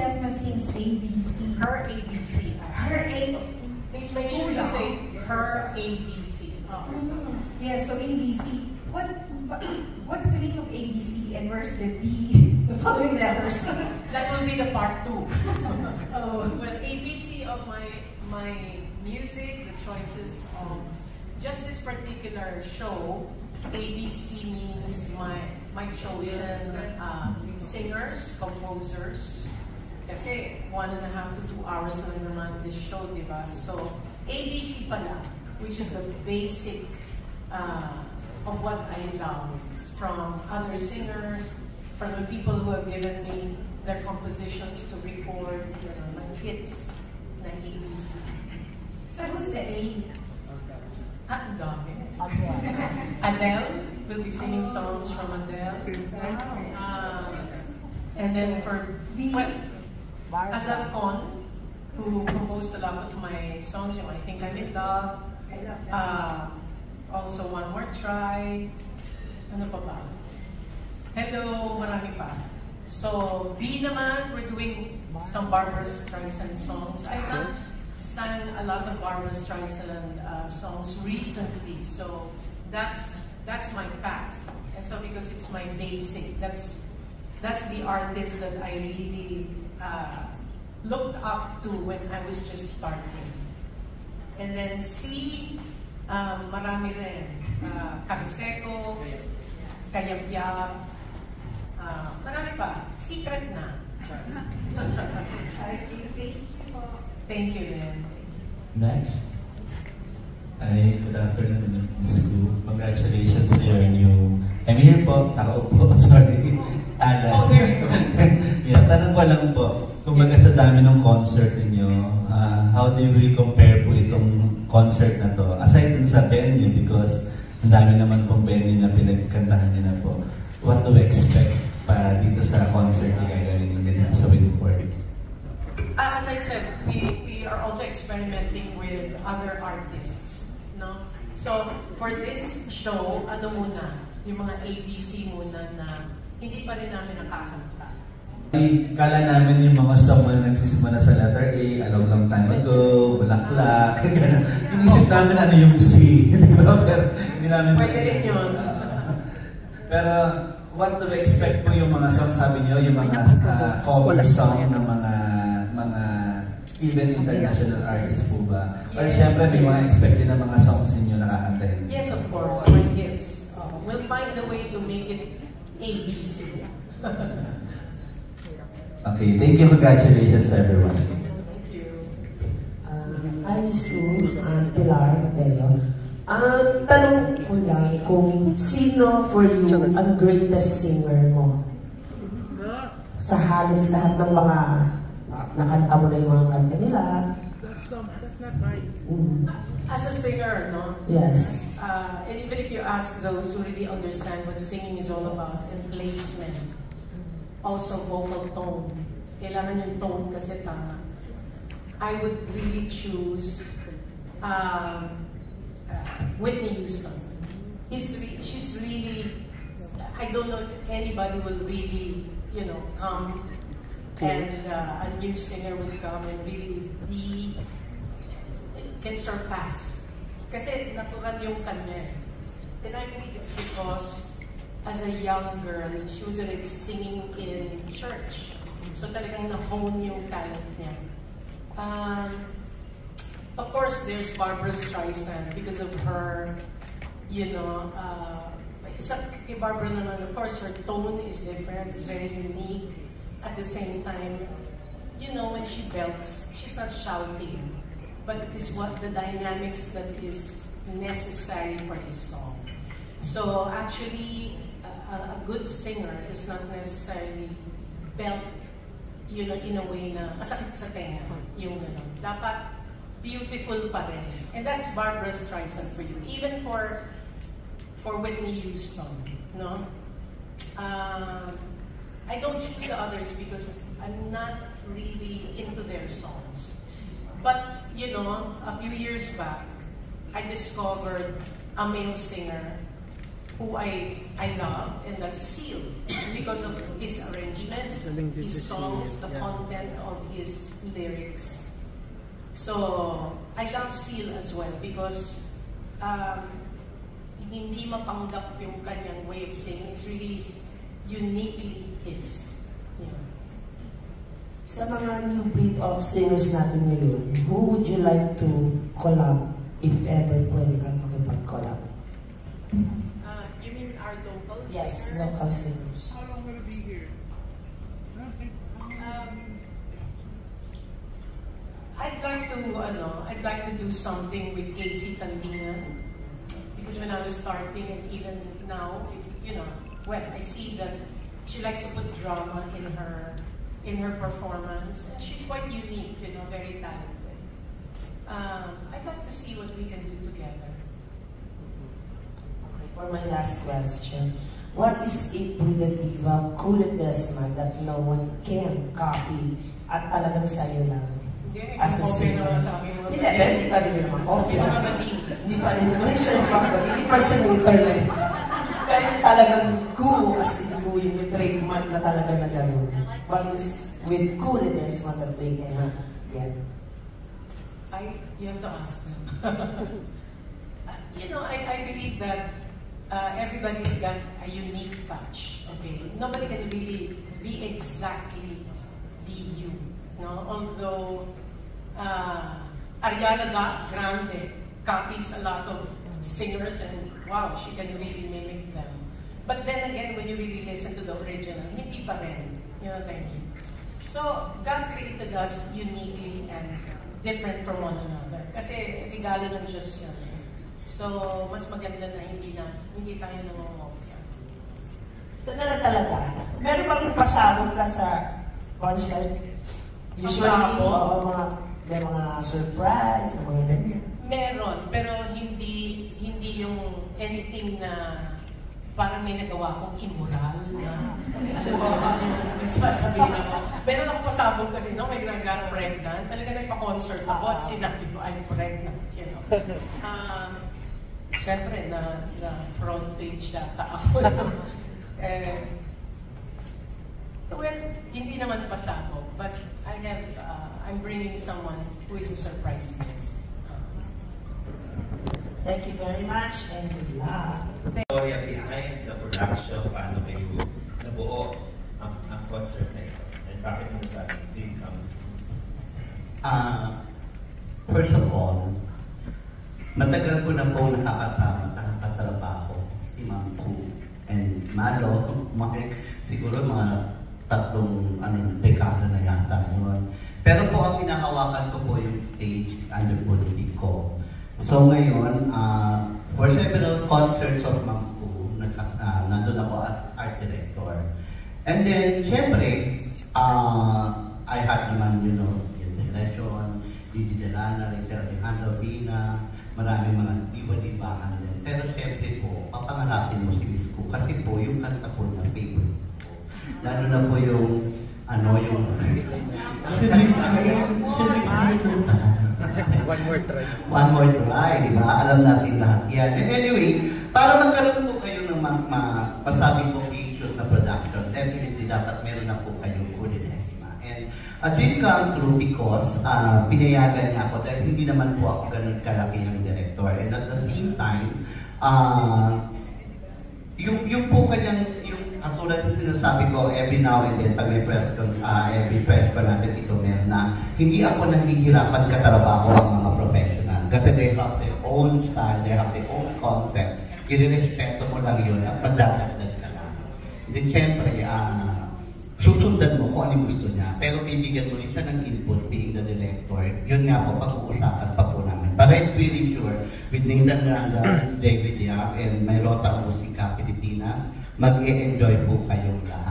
Ledesma sings ABC. Her ABC. Her A. Please make sure you say her ABC. Yeah, so ABC. What's the meaning of ABC and where's the D, the following letters? That will be the part 2. Oh. Well, ABC of my music, the choices of just this particular show, ABC means my chosen singers, composers. Kasi 1.5 to 2 hours lang naman this show, diba? So, ABC pala, which is the basic of what I love from other singers, from the people who have given me their compositions to record, my hits na ABC. So who's the A? Ang dami. Adele will be singing songs from Adele. And then for Azarcon, who composed a lot of my songs, I Think I'm in Love. I love that. Also One More Try. Ano pa ba? Hello, marami pa. So, B naman, we're doing some Barbra Streisand songs. I have sang a lot of Barbra Streisand songs recently. So, that's my past. And so, because it's my basic, that's the artist that I really looked up to when I was just starting. And then C, marami rin. Cariseco, Kayap-Yap, marami pa. Secret na. Thank you, Len. Next. Hi, good afternoon, Ms. Gu. Congratulations to your new... I'm here po, nakaupo, sorry. Oh, there you go. Yeah, tanong ko lang po, kumbaga sa dami ng concert ninyo, how do you compare po itong concert na to? Aside dun sa venue, because ang dami naman pong venue na pinagkantahan niyo na po. What do we expect para dito sa concert na gagawin ninyo dito sa Winford? As I said, we are also experimenting with other artists, no? So, for this show, ano muna, yung mga ABC muna na hindi pa rin namin nakakanta. Kala namin yung mga song na nagsisimula sa letter A, a long time ago, Bulaklak, gano'n. Inisip namin ano yung C, di ba? Pero hindi namin... Pwede rin yun. Pero what do we expect po yung mga song, sabi niyo, yung mga cover song ng mga even international artists po ba? Or syempre may mga expected na mga songs ninyo nakakantahin? Yes, of course, my hits. We'll find a way to make it ABC. Okay, thank you. Congratulations, everyone. Thank you. I'm Sue, Pilar Mateo. Tanong ko lang kung sino for you ang greatest singer mo? Sa halos lahat ng mga nakanta mo na yung mga kanta nila. That's not right. As a singer, no? Yes. And even if you ask those who really understand what singing is all about, and placement, also vocal tone. Kailangan yung tone kasi tama. I would really choose Whitney Houston. She's really, I don't know if anybody will really, come and a new singer will come and really can surpass. Kasi natural yung kanya. And I believe it's because as a young girl, she was already singing in church. So talagang na-hone yung talent niya. Of course, there's Barbra Streisand because of her, kay Barbara naman, of course, her tone is different, it's very unique. At the same time, when she belts, she's not shouting, but it is what the dynamics that is necessary for his song. So actually, a good singer is not necessarily belt, in a way na masakit sa tenga. Dapat beautiful pa rin. And that's Barbra Streisand for you. Even for Whitney Houston, no? I don't choose the others because I'm not really into their songs. But, a few years back, I discovered a male singer who I love, and that's Seal, because of his arrangements, his songs, the content of his lyrics. So, I love Seal as well because hindi mapanggap yung kanyang way of singing. It's really uniquely his. Yeah. Sa mga new breed of singers natin ngayon, who would you like to collab if ever pwede kang makipag-collab? You mean our local Yes, singers? local singers. How long will it be here? I'd like to do something with Casey Tandingan, because when I was starting and even now, well, I see that she likes to put drama in her performance, and she's quite unique, very talented. I'd like to see what we can do together. Okay, for my last question, what is it with the diva Cool Desma that no one can copy at talagang sa'yo lang? As a singer. Hindi, pero hindi pa rin naman kopya. Hindi pa rin naman siya hindi impersonator lang. Pero talagang cool, as in cool, yung trademark na talaga na gano'n. What is with Cool Desma that they cannot get? You have to ask them. I believe that everybody's got a unique touch. Okay, nobody can really be exactly you. No, although Ariana Grande copies a lot of singers, and wow, she can really mimic them. But then again, when you really listen to the original, hindi pa rin. You know what I mean? So God created us uniquely and different from one another. Kasi regalo ng Diyos yun. So, mas maganda na hindi tayo nangongopya. So na talaga, meron bang pasabog ka sa concert? Usually, may mga surprise, mga ganyan. Meron, pero hindi yung anything na parang may nagawa kong immoral na sasabihin ako. Meron akong pasabog kasi may ginagawa pregnant. Talaga nagpa-concert ako at sinabi ko, I'm pregnant. Siyempre, na front page data ako. Well, hindi naman pasabog, but I'm bringing someone who is a surprise guest. Thank you very much and good luck. Story behind the production, paano kayo nabuo ang concert na ito? And bakit mo nasabi, dream come? First of all, matagal ko na po nakakatrabaho si Ma'am Ku and Malo, siguro mga tatlong dekada na yata yun. Pero po ang pinahawakan ko po yung stage under politik ko. So ngayon, for several concerts of Ma'am Ku, nandun ako as art director. And then, syempre, I had naman, yung Generation, Didi Delana, Rachel Alejandro Vina, maraming mga diba-dibahan din. Pero syempre po, papangarapin mo si Miss Ku kasi po yung kanta ko na favorite ko. Lalo na po yung One more try. One more try, di ba? Alam natin lahat yan. And anyway, para magkaroon po kayo ng masabing issues na production, definitely dapat meron na po kayong Cool Desma. And a dream come true because pinayagan niya ako dahil hindi naman po ako ganun kalaki yung director. And at the same time, yung po kanyang, ang tulad ng sinasabi ko, every now and then, pag may press ko, every press ko natin ito meron na, hindi ako nahihirapan katrabaho ang mga professional. Kasi they have their own style, they have their own concept. Irirespeto mo lang yun at magdadagdag ka lang. Then, syempre, susundan mo kung ano gusto niya. Pero bibigyan mo rin siya ng input, being the director. Yun nga po, pag-uusapan pa po namin. But I'm really sure, with Nathan Miranda, David Yap, and Mayrota Musika, Pilipinas, mag-e-enjoy po kayong lahat.